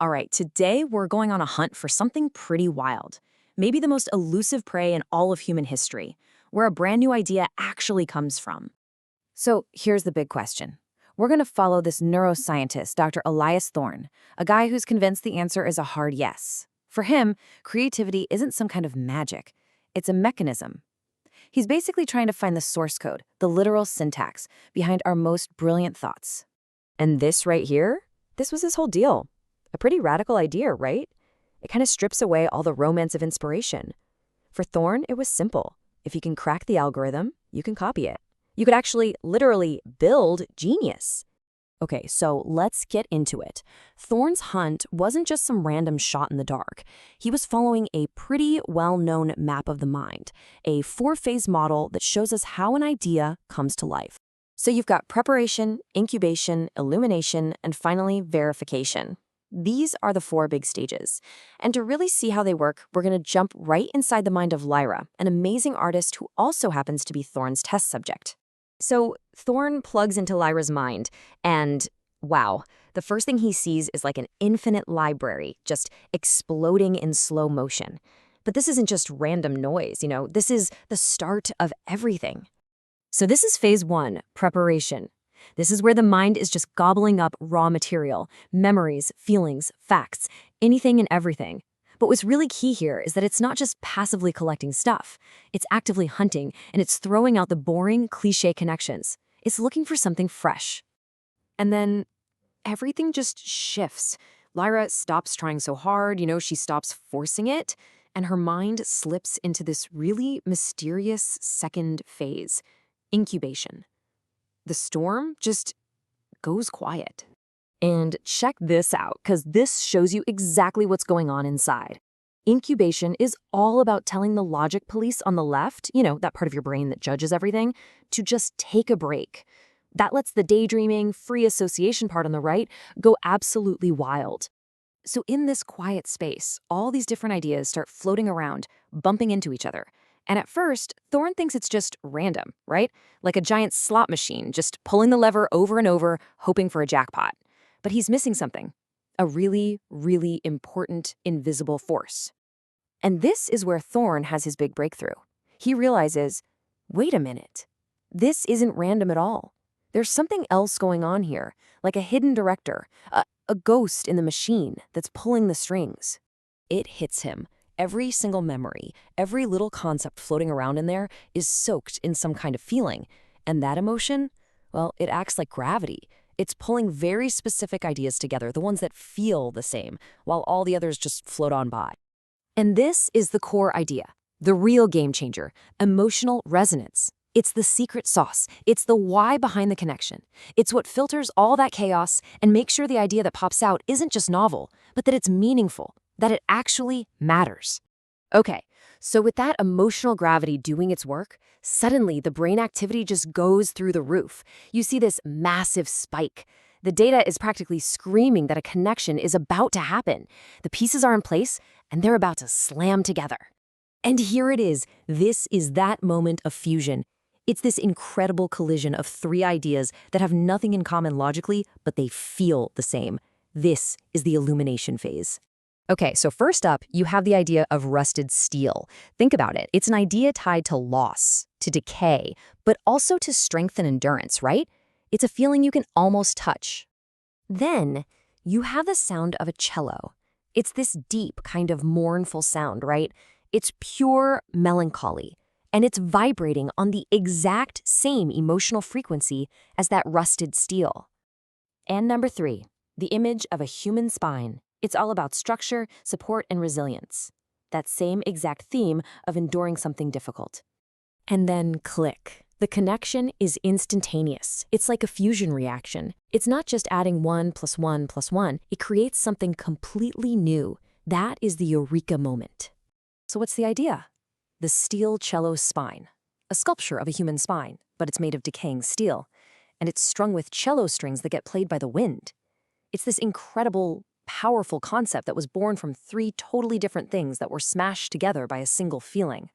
All right, today we're going on a hunt for something pretty wild. Maybe the most elusive prey in all of human history, where a brand new idea actually comes from. So here's the big question. We're going to follow this neuroscientist, Dr. Elias Thorne, a guy who's convinced the answer is a hard yes. For him, creativity isn't some kind of magic. It's a mechanism. He's basically trying to find the source code, the literal syntax, behind our most brilliant thoughts. And this right here? This was his whole deal. A pretty radical idea, right? It kind of strips away all the romance of inspiration. For Thorne, it was simple. If you can crack the algorithm, you can copy it. You could actually, literally, build genius. Okay, so let's get into it. Thorne's hunt wasn't just some random shot in the dark. He was following a pretty well-known map of the mind, a four-phase model that shows us how an idea comes to life. So you've got preparation, incubation, illumination, and finally verification. These are the four big stages. And to really see how they work, we're going to jump right inside the mind of Lyra, an amazing artist who also happens to be Thorne's test subject. So Thorne plugs into Lyra's mind, and wow, the first thing he sees is like an infinite library just exploding in slow motion. But this isn't just random noise, this is the start of everything. So this is phase one, preparation. This is where the mind is just gobbling up raw material, memories, feelings, facts, anything and everything. But what's really key here is that it's not just passively collecting stuff. It's actively hunting, and it's throwing out the boring, cliché connections. It's looking for something fresh. And then everything just shifts. Lyra stops trying so hard, she stops forcing it, and her mind slips into this really mysterious second phase, incubation. The storm just goes quiet. And check this out, because this shows you exactly what's going on inside. Incubation is all about telling the logic police on the left, that part of your brain that judges everything, to just take a break. That lets the daydreaming, free association part on the right go absolutely wild. So in this quiet space, all these different ideas start floating around, bumping into each other. And at first, Thorne thinks it's just random, right? Like a giant slot machine, just pulling the lever over and over, hoping for a jackpot. But he's missing something, a really, really important invisible force. And this is where Thorne has his big breakthrough. He realizes, wait a minute, this isn't random at all. There's something else going on here, like a hidden director, a ghost in the machine that's pulling the strings. It hits him. Every single memory, every little concept floating around in there is soaked in some kind of feeling. And that emotion, well, it acts like gravity. It's pulling very specific ideas together, the ones that feel the same, while all the others just float on by. And this is the core idea, the real game changer, emotional resonance. It's the secret sauce. It's the why behind the connection. It's what filters all that chaos and makes sure the idea that pops out isn't just novel, but that it's meaningful, that it actually matters. Okay, so with that emotional gravity doing its work, suddenly the brain activity just goes through the roof. You see this massive spike. The data is practically screaming that a connection is about to happen. The pieces are in place, and they're about to slam together. And here it is. This is that moment of fusion. It's this incredible collision of three ideas that have nothing in common logically, but they feel the same. This is the illumination phase. Okay, so first up, you have the idea of rusted steel. Think about it. It's an idea tied to loss, to decay, but also to strength and endurance, right? It's a feeling you can almost touch. Then, you have the sound of a cello. It's this deep, kind of mournful sound, right? It's pure melancholy, and it's vibrating on the exact same emotional frequency as that rusted steel. And number three, the image of a human spine. It's all about structure, support, and resilience. That same exact theme of enduring something difficult. And then click. The connection is instantaneous. It's like a fusion reaction. It's not just adding 1 + 1 + 1. It creates something completely new. That is the eureka moment. So what's the idea? The steel cello spine. A sculpture of a human spine, but it's made of decaying steel. And it's strung with cello strings that get played by the wind. It's this incredible, powerful concept that was born from three totally different things that were smashed together by a single feeling.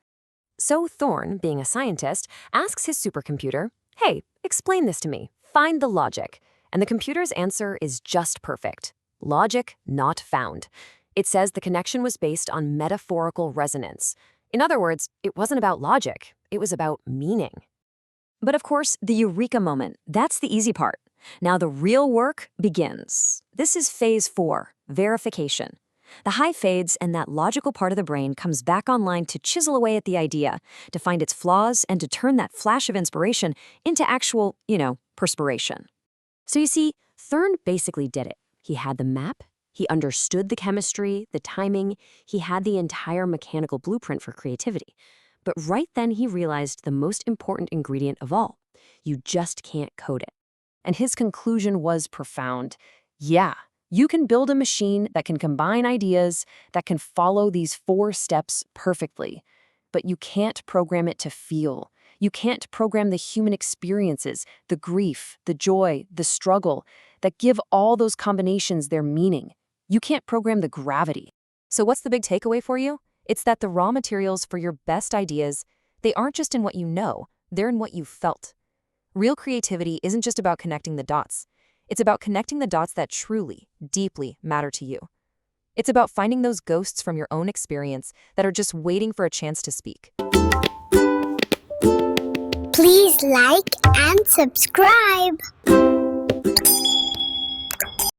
So Thorne, being a scientist, asks his supercomputer, hey, explain this to me. Find the logic. And the computer's answer is just perfect. Logic not found. It says the connection was based on metaphorical resonance. In other words, it wasn't about logic, it was about meaning. But of course, the eureka moment, that's the easy part. Now the real work begins. This is phase 4, verification. The high fades and that logical part of the brain comes back online to chisel away at the idea, to find its flaws and to turn that flash of inspiration into actual, perspiration. So you see, Thurn basically did it. He had the map, he understood the chemistry, the timing, he had the entire mechanical blueprint for creativity. But right then he realized the most important ingredient of all. You just can't code it. And his conclusion was profound. Yeah, you can build a machine that can combine ideas, that can follow these 4 steps perfectly. But you can't program it to feel. You can't program the human experiences, the grief, the joy, the struggle, that give all those combinations their meaning. You can't program the gravity. So what's the big takeaway for you? It's that the raw materials for your best ideas, they aren't just in what you know, they're in what you felt. Real creativity isn't just about connecting the dots. It's about connecting the dots that truly, deeply matter to you. It's about finding those ghosts from your own experience that are just waiting for a chance to speak. Please like and subscribe.